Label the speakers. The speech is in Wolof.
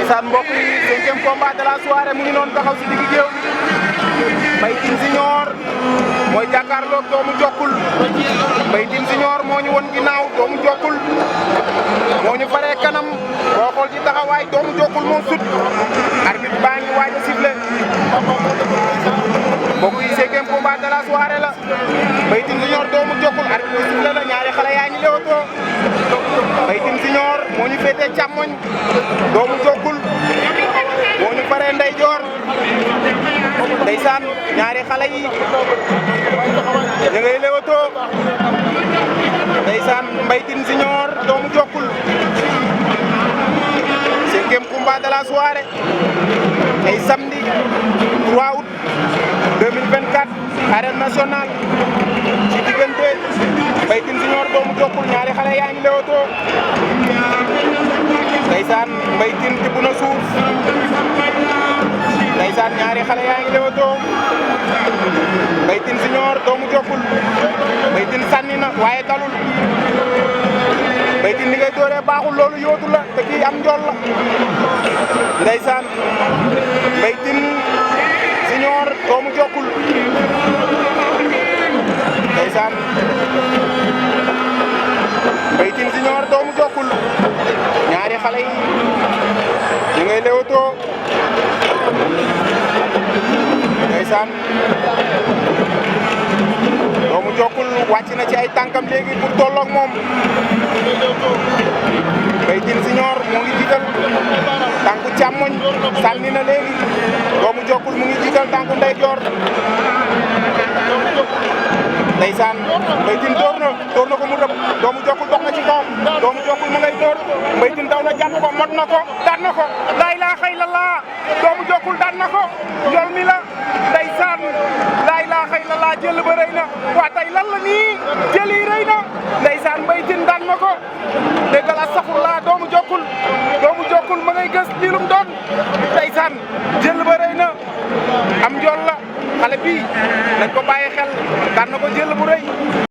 Speaker 1: ndeysaan mbokk yi 5e combat de la soirée mu ngi noonu taxaw si digg géew Mbaye Tine Junior mooy jàkkaarloog doomu Jokkul Mbaye Tine Junior moo ñu won ginnaaw doomu Jokkul moo ñu faree kanam boo xool ci taxawaay doomu Jokkul moo sut arbitre baa ngi waaj a sifflé mbokk yi 5e combat de la soirée la Mbaye Tine Junior doomu Jokkul arbitre sifflé la ñaari xale yaa ngi leewtoo Mbaye Tine Junior moo ñu féetee càmmoñ doomu Jokkul moo ñu faree ndeyjoor ndeysaan ñaari xale yi ñu ngay leewtoo ndeysaan Mbaye Tine Junior doomu Jokkul 5e combat de la soirée tey samedi 3 août 2024 arène nationale ci diggante Mbaye Tine Junior doomu Jokkul ñaari xale yaa ngi leewtoo ndeysaan Mbaye Tine tibb na suuf ndeysaan ñaari xale yaa ngi leewtoo Mbaye Tine Junior doomu Jokkul Mbaye Tine sànni na waaye dalul Mbaye Tine li ngay dooree baaxul loolu yóotu la te kii am njool la ndeysaan Mbaye Tine Junior doomu Jokkul ndeysaan Mbaye Tine Junior doomu Jokkul ñaari xale yi ñu ngay leewtoo ndeysaan doomu Jokkul wàcc na ci ay tànkam léegi pour tolloog moom Mbaye Tine Junior mu ngi jiital tànku càmmoñ sànni na léegi doomu Jokkul mu ngi jiital tànku ndeyjoor ndeysaan Mbaye Tine door na ko mu rëb doomu Jokkul dox na ci kawam doomu Jokkul mu ngay door Mbaye Tine daw na jàpp ko mot na ko daan na ko laa ilaaha illallah doomu Jokkul daan na ko njool mi la ndeysaan laa ilaaha illallah jël ba rëy na waa tey lan la nii jël yi rëy na ndeysaan Mbaye Tine daan na ko déggal astaghfirullah doomu Jokkul ma ngay gës lii lu mu doon ndeysaan jël ba rëy na am njool la xale bii nañ ko bàyyi xel daan na ko jël bu rëy